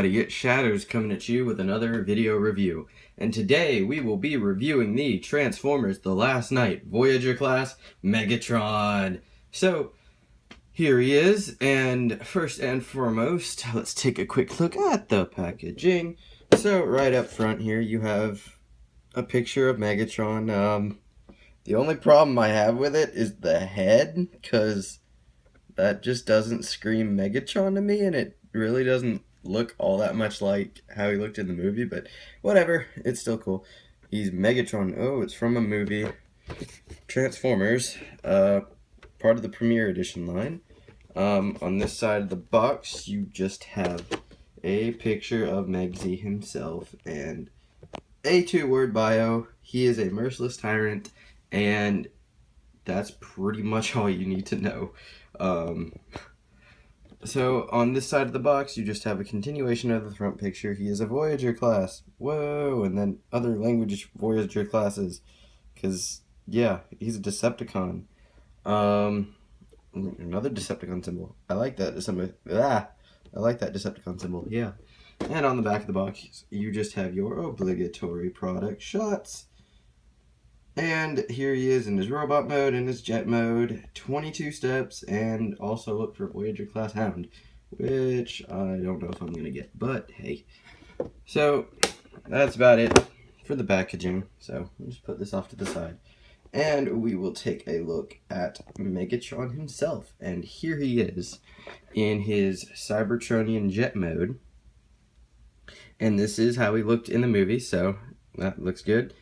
everybody, it's Shadows coming at you with another video review. And today we will be reviewing the Transformers The Last Knight Voyager class Megatron. So, here he is, and first and foremost, let's take a quick look at the packaging. So, right up front here you have a picture of Megatron. The only problem I have with it is the head, because that just doesn't scream Megatron to me, and it really doesn't look all that much like how he looked in the movie, but whatever, it's still cool. He's Megatron. Oh, it's from a movie, Transformers, part of the Premiere Edition line. On this side of the box, you just have a picture of Megsy himself and a 2-word bio. He is a merciless tyrant, and that's pretty much all you need to know. So on this side of the box, you just have a continuation of the front picture. He is a Voyager class. Whoa! And then other language Voyager classes. Because, yeah, he's a Decepticon. Another Decepticon symbol. I like that symbol. I like that Decepticon symbol, yeah. And on the back of the box, you just have your obligatory product shots. And here he is in his robot mode, in his jet mode, 22 steps, and also look for Voyager class Hound, which I don't know if I'm going to get, but hey. So, that's about it for the packaging, so I'll just put this off to the side. And we will take a look at Megatron himself, and here he is in his Cybertronian jet mode. And this is how he looked in the movie, so that looks good.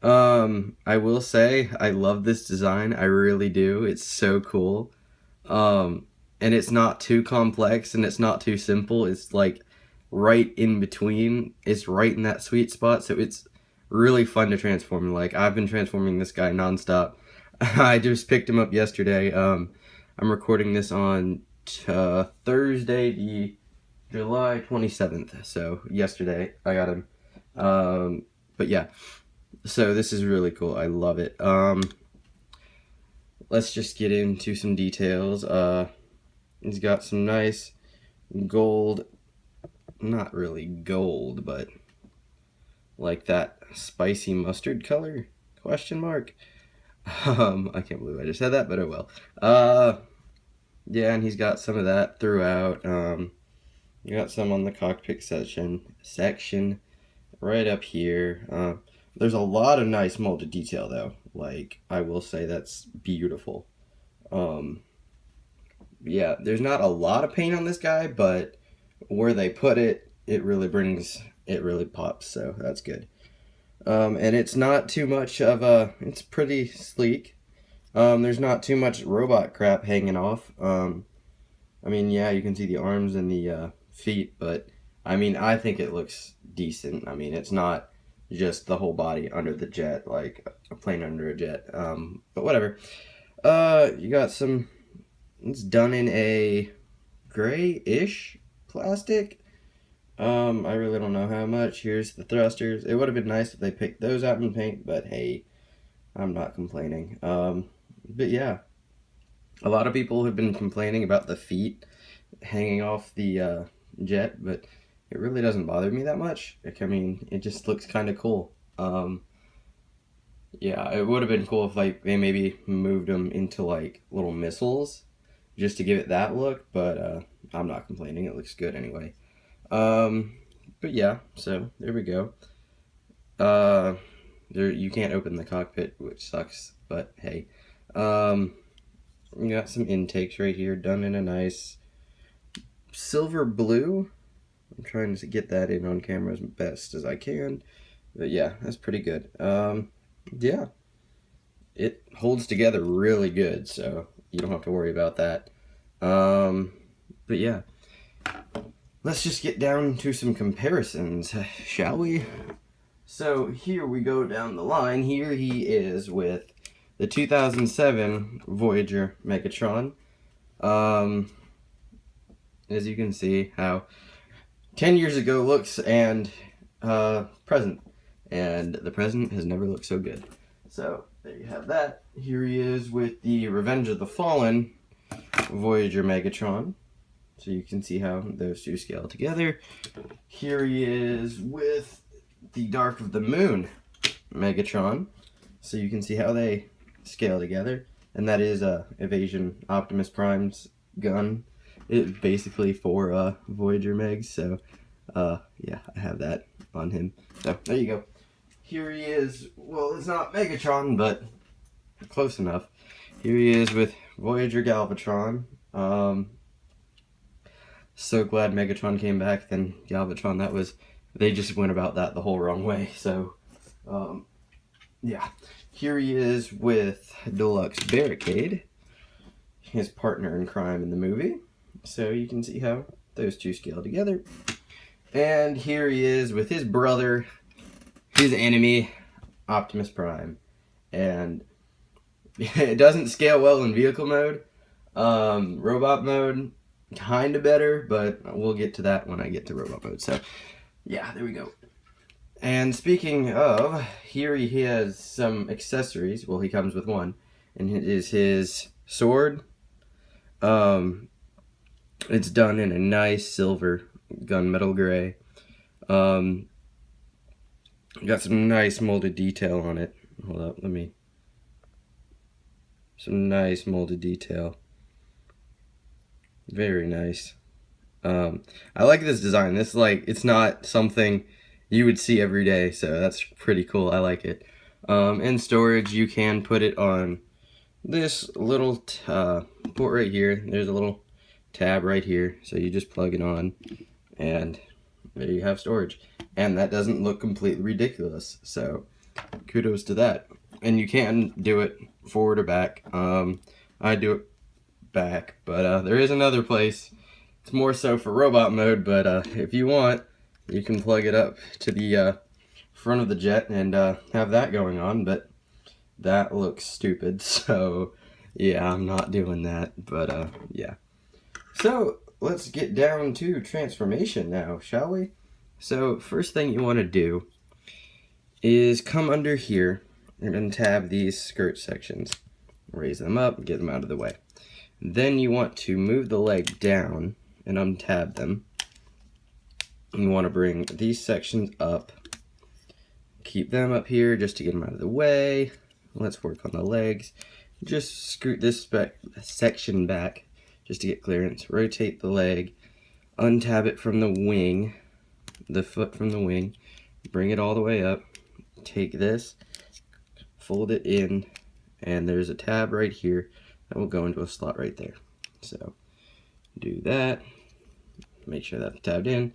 I will say, I love this design, I really do, it's so cool, and it's not too complex, and it's not too simple, it's like, right in between, it's right in that sweet spot, so it's really fun to transform. Like, I've been transforming this guy nonstop. I just picked him up yesterday. I'm recording this on Thursday, the July 27th, so yesterday I got him, but yeah. So this is really cool. I love it. Let's just get into some details. He's got some nice gold, not really gold, but like that spicy mustard color, question mark. I can't believe I just said that, but oh well. Yeah, and he's got some of that throughout. You got some on the cockpit section right up here. There's a lot of nice molded detail, though. Like, I will say that's beautiful. Yeah, there's not a lot of paint on this guy, but where they put it, it really pops, so that's good. And it's not too much of it's pretty sleek. There's not too much robot crap hanging off. I mean, yeah, you can see the arms and the feet, but, I mean, I think it looks decent. I mean, it's not just the whole body under the jet, like a plane under a jet, but whatever. You got some, it's done in a gray-ish plastic. I really don't know how much. Here's the thrusters. It would have been nice if they picked those out in paint, but hey, I'm not complaining. But yeah, a lot of people have been complaining about the feet hanging off the jet, but it really doesn't bother me that much. Like, I mean, it just looks kind of cool. Yeah, it would have been cool if, like, they maybe moved them into, like, little missiles just to give it that look, but I'm not complaining. It looks good anyway. But yeah, so there we go. You can't open the cockpit, which sucks, but hey. You got some intakes right here done in a nice silver blue. I'm trying to get that in on camera as best as I can. But yeah, that's pretty good. Yeah. It holds together really good, so you don't have to worry about that. But yeah. Let's just get down to some comparisons, shall we? So here we go down the line. Here he is with the 2007 Voyager Megatron. As you can see how 10 years ago looks and present, and the present has never looked so good. So there you have that. Here he is with the Revenge of the Fallen Voyager Megatron. So you can see how those two scale together. Here he is with the Dark of the Moon Megatron. So you can see how they scale together. And that is Evasion Optimus Prime's gun. It's basically for Voyager Megs. So yeah, I have that on him. So there you go. Here he is. Well, it's not Megatron, but close enough. Here he is with Voyager Galvatron. So glad Megatron came back. Then Galvatron, they just went about that the whole wrong way. So yeah. Here he is with Deluxe Barricade, his partner in crime in the movie. So you can see how those two scale together. And here he is with his brother, his enemy, Optimus Prime. And it doesn't scale well in vehicle mode. Robot mode, kind of better, but we'll get to that when I get to robot mode. So yeah, there we go. And speaking of, here he has some accessories. Well, he comes with one, and it is his sword. It's done in a nice silver gunmetal gray. Got some nice molded detail on it. Hold up, some nice molded detail. Very nice. I like this design. This it's not something you would see every day, so that's pretty cool. I like it. In storage, you can put it on this little port right here. There's a little tab right here, so you just plug it on, and there you have storage. And that doesn't look completely ridiculous, so kudos to that. And you can do it forward or back. I do it back, but there is another place. It's more so for robot mode, but if you want, you can plug it up to the front of the jet and have that going on, but that looks stupid, so yeah, I'm not doing that, but yeah. So let's get down to transformation now, shall we? So first thing you want to do is come under here and untab these skirt sections. Raise them up, get them out of the way. Then you want to move the leg down and untab them. You want to bring these sections up. Keep them up here just to get them out of the way. Let's work on the legs. Just scoot this section back just to get clearance. Rotate the leg. Untab it from the wing. The foot from the wing. Bring it all the way up. Take this. Fold it in. And there's a tab right here that will go into a slot right there. So do that. Make sure that's tabbed in.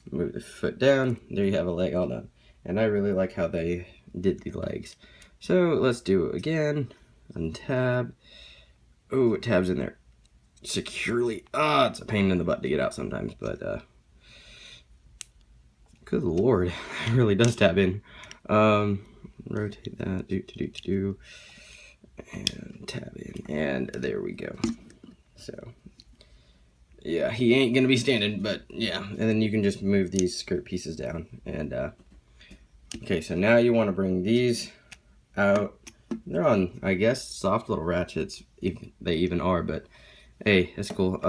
Move the foot down. There you have a leg all done. And I really like how they did the legs. So let's do it again. Untab. Oh, it tabs in there securely. It's a pain in the butt to get out sometimes, but good lord, it really does tab in. Rotate that. Do. And tab in. And there we go. So yeah, he ain't gonna be standing, but yeah. And then you can just move these skirt pieces down. And okay, so now you want to bring these out. They're on, I guess, soft little ratchets. If they even are, but hey, that's cool.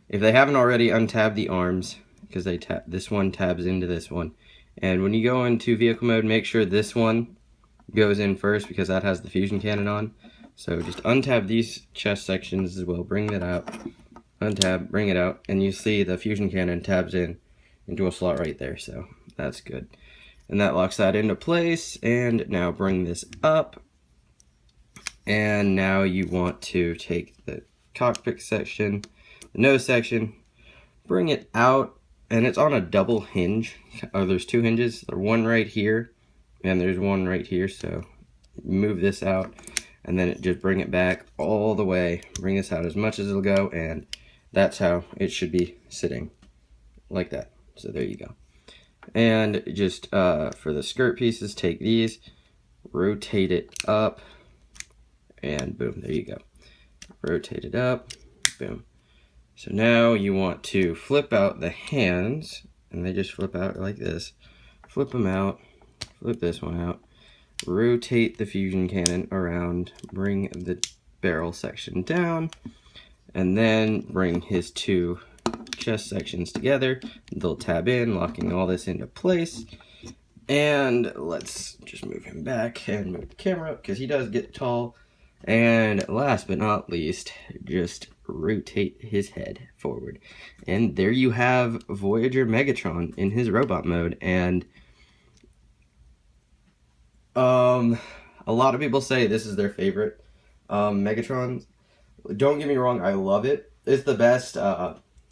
If they haven't already, untab the arms, because this one tabs into this one. And when you go into vehicle mode, make sure this one goes in first, because that has the fusion cannon on. So just untab these chest sections as well. Bring that out. Untab, bring it out, and you see the fusion cannon tabs into a slot right there, so that's good. And that locks that into place. And now bring this up, and now you want to take the cockpit section, the nose section, bring it out, and it's on a double hinge. There's two hinges. There's one right here, and there's one right here, so move this out, and then just bring it back all the way. Bring this out as much as it'll go, and that's how it should be sitting, like that. So there you go. And just for the skirt pieces, take these, rotate it up, and boom, there you go. Rotate it up, boom. So now you want to flip out the hands, and they just flip out like this. Flip them out, flip this one out, rotate the fusion cannon around, bring the barrel section down, and then bring his two chest sections together. They'll tab in, locking all this into place. And let's just move him back and move the camera up because he does get tall. And last but not least, just rotate his head forward. And there you have Voyager Megatron in his robot mode. And a lot of people say this is their favorite Megatron. Don't get me wrong, I love it. It's the best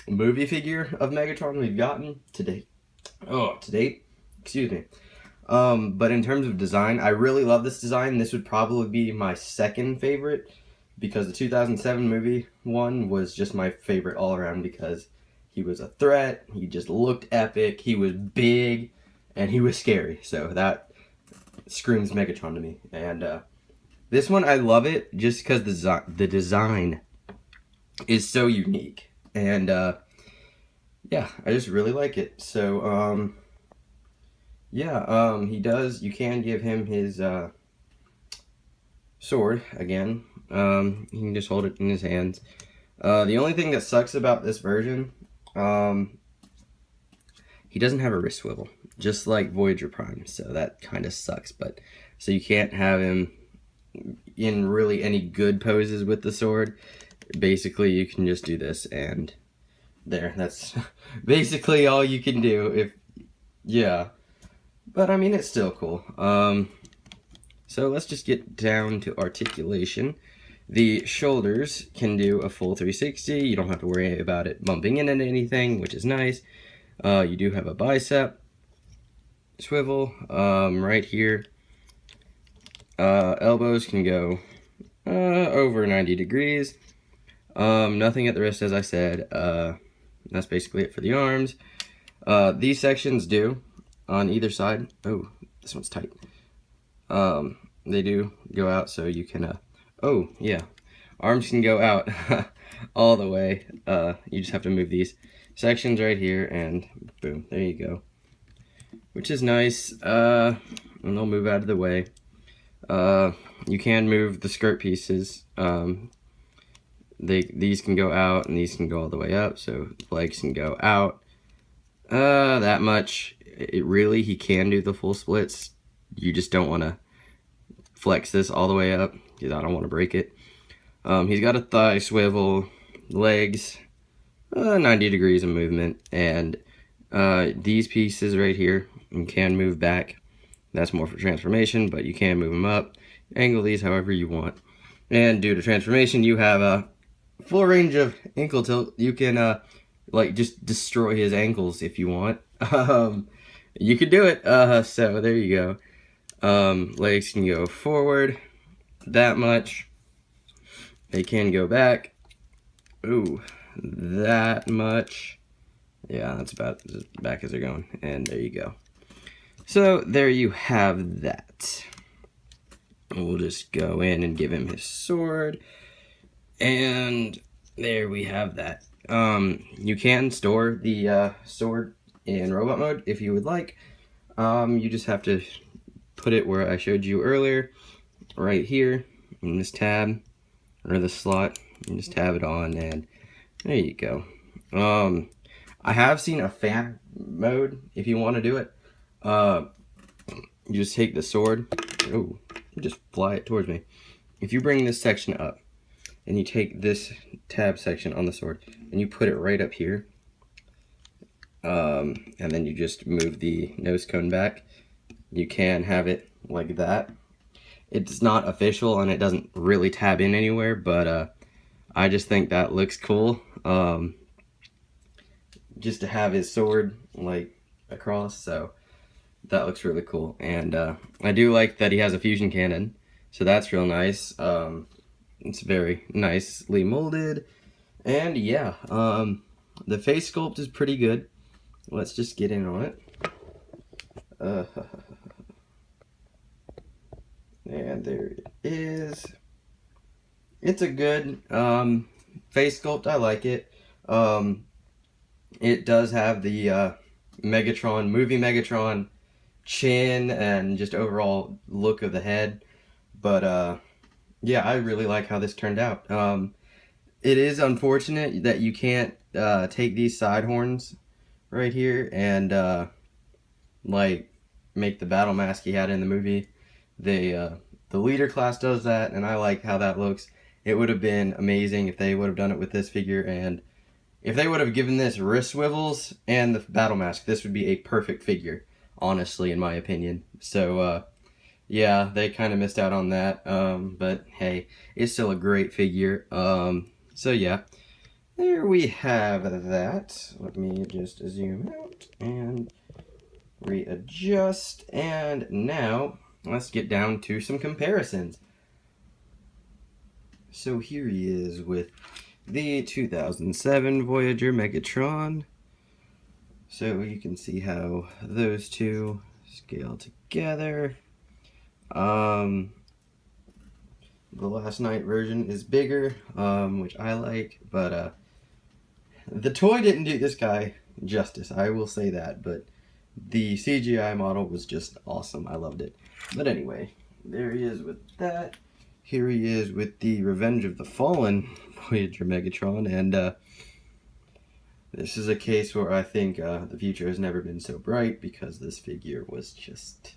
movie figure of Megatron we've gotten to date. To date. Excuse me. But in terms of design, I really love this design. This would probably be my second favorite because the 2007 movie one was just my favorite all around because he was a threat, he just looked epic, he was big, and he was scary. So that screams Megatron to me. And this one, I love it just because the design is so unique. And yeah, I just really like it. So yeah, you can give him his sword again. He can just hold it in his hands. The only thing that sucks about this version, he doesn't have a wrist swivel, just like Voyager Prime, so that kind of sucks. But so you can't have him in really any good poses with the sword. Basically, you can just do this, and there, that's basically all you can do. Yeah. But I mean, it's still cool. So let's just get down to articulation. The shoulders can do a full 360. You don't have to worry about it bumping into anything, which is nice. You do have a bicep swivel right here. Elbows can go over 90 degrees. Nothing at the wrist, as I said. That's basically it for the arms. These sections do on either side. Oh, this one's tight. They do go out, so you can oh yeah, arms can go out all the way. You just have to move these sections right here, and boom, there you go, which is nice. And they'll move out of the way. You can move the skirt pieces. These can go out, and these can go all the way up, so legs can go out that much. He can do the full splits. You just don't want to flex this all the way up because I don't want to break it. He's got a thigh swivel, legs 90 degrees of movement, and these pieces right here you can move back. That's more for transformation, but you can move them up, angle these however you want. And due to transformation, you have a full range of ankle tilt. You can like just destroy his ankles if you want. You could do it. So there you go. Legs can go forward that much. They can go back. Ooh, that much. Yeah, that's about as back as they're going. And there you go. So there you have that. We'll just go in and give him his sword. And there we have that. You can store the sword in robot mode if you would like. You just have to put it where I showed you earlier, right here in this tab or this slot. You just tab it on, and there you go. I have seen a fan mode if you want to do it. You just take the sword. Oh, just fly it towards me. If you bring this section up and you take this tab section on the sword and you put it right up here, and then you just move the nose cone back, you can have it like that. It's not official and it doesn't really tab in anywhere, but I just think that looks cool. Just to have his sword like across, so that looks really cool. And I do like that he has a fusion cannon, so that's real nice. It's very nicely molded, and yeah, the face sculpt is pretty good. Let's just get in on it. And there it is. It's a good face sculpt. I like it. It does have the movie Megatron chin and just overall look of the head. But yeah, I really like how this turned out. it is unfortunate that you can't take these side horns right here and like make the battle mask he had in the movie. The leader class does that, and I like how that looks. It would have been amazing if they would have done it with this figure, and if they would have given this wrist swivels and the battle mask, this would be a perfect figure, honestly, in my opinion. So yeah, they kind of missed out on that, but hey, it's still a great figure. So yeah, there we have that. Let me just zoom out and readjust, and now let's get down to some comparisons. So here he is with the 2007 Voyager Megatron. So you can see how those two scale together. The Last Night version is bigger, which I like, but the toy didn't do this guy justice, I will say that, but the CGI model was just awesome. I loved it. But anyway, there he is with that. Here he is with the Revenge of the Fallen Voyager Megatron, and this is a case where I think the future has never been so bright, because this figure was just...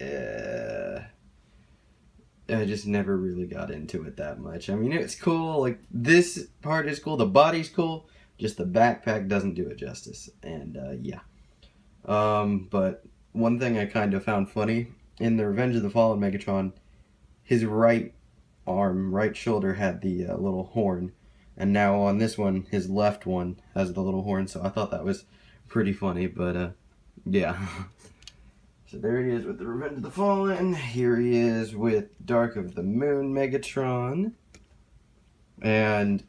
I just never really got into it that much. I mean, it's cool, like, this part is cool, the body's cool, just the backpack doesn't do it justice, and yeah. But one thing I kind of found funny, in the Revenge of the Fallen Megatron, his right arm, right shoulder had the little horn, and now on this one, his left one has the little horn, so I thought that was pretty funny, but yeah. So there he is with the Revenge of the Fallen. Here he is with Dark of the Moon Megatron. And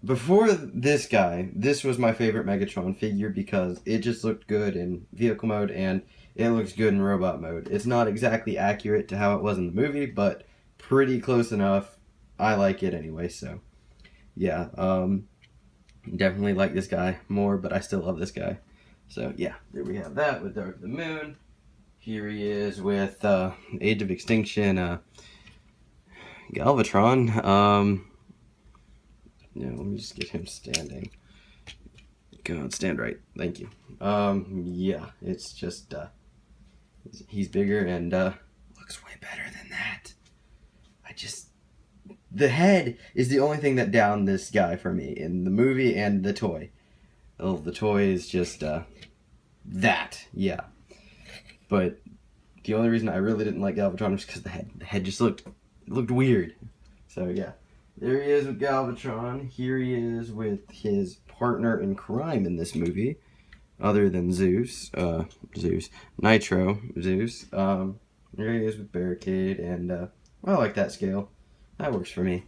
before this guy, this was my favorite Megatron figure because it just looked good in vehicle mode and it looks good in robot mode. It's not exactly accurate to how it was in the movie, but pretty close enough. I like it anyway, so yeah. Definitely like this guy more, but I still love this guy. So yeah, there we have that with Dark of the Moon. Here he is with Age of Extinction Galvatron. Yeah, let me just get him standing. Go on, stand right. Thank you. Yeah, it's just he's bigger and looks way better than that. The head is the only thing that downed this guy for me in the movie and the toy. Oh, the toy is just that, yeah. But the only reason I really didn't like Galvatron was because the head just looked weird. So yeah, there he is with Galvatron. Here he is with his partner in crime in this movie, other than Nitro Zeus. Here he is with Barricade, and I like that scale. That works for me.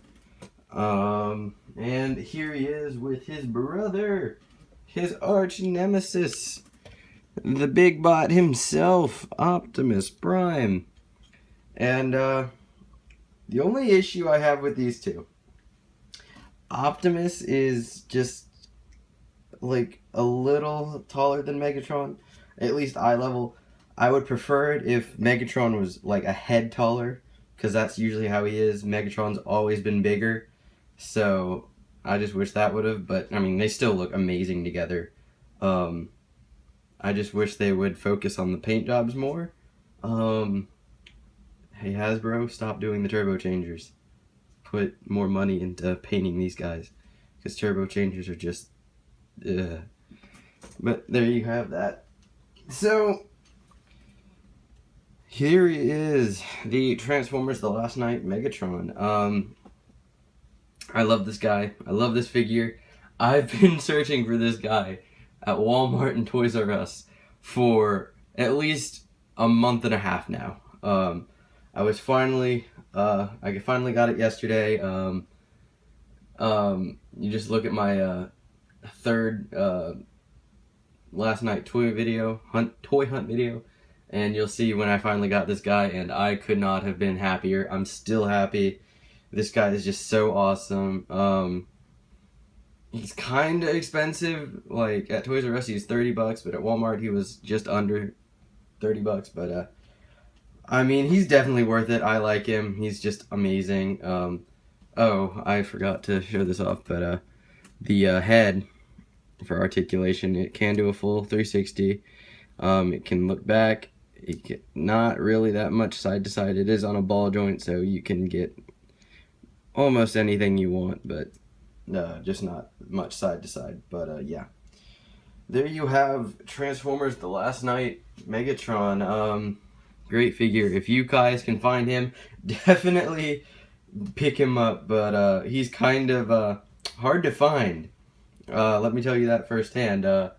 And here he is with his brother, his arch nemesis, the big bot himself, Optimus Prime. And the only issue I have with these two, Optimus is just like a little taller than Megatron, at least eye level. I would prefer it if Megatron was like a head taller, because that's usually how he is. Megatron's always been bigger, so I just wish that would have, but I mean, they still look amazing together. I just wish they would focus on the paint jobs more. Hey Hasbro, stop doing the turbo changers. Put more money into painting these guys, because turbo changers are just But there you have that. So here he is, the Transformers The Last Night Megatron. I love this guy. I love this figure. I've been searching for this guy at Walmart and Toys R Us for at least a month and a half now. I was finally, I finally got it yesterday. You just look at my third last night toy hunt video, and you'll see when I finally got this guy, and I could not have been happier. I'm still happy. This guy is just so awesome. He's kind of expensive. Like at Toys R Us he's $30, but at Walmart he was just under $30. But I mean, he's definitely worth it. I like him. He's just amazing. Oh, I forgot to show this off, but the head for articulation, it can do a full 360. It can look back. Not really that much side to side. It is on a ball joint, so you can get almost anything you want, but just not much side to side. But yeah, there you have Transformers: The Last Night Megatron. Great figure. If you guys can find him, definitely pick him up. But he's kind of hard to find. Let me tell you that firsthand.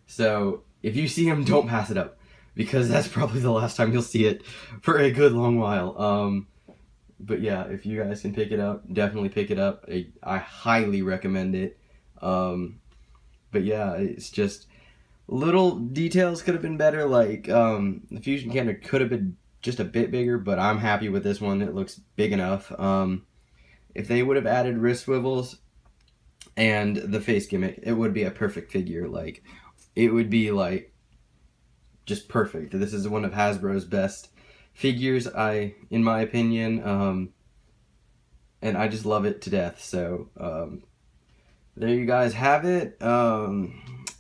So if you see him, don't pass it up, because that's probably the last time you'll see it for a good long while. But yeah, if you guys can pick it up, definitely pick it up. I highly recommend it. But yeah, it's just little details could have been better. Like the fusion cannon could have been just a bit bigger, but I'm happy with this one. It looks big enough. If they would have added wrist swivels and the face gimmick, it would be a perfect figure. Like, it would be like just perfect. This is one of Hasbro's best figures, in my opinion, and I just love it to death. So there you guys have it.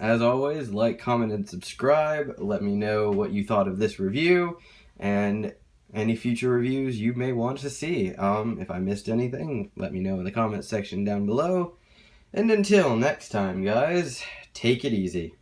As always, like, comment, and subscribe. Let me know what you thought of this review and any future reviews you may want to see. If I missed anything, let me know in the comment section down below. And until next time, guys, take it easy.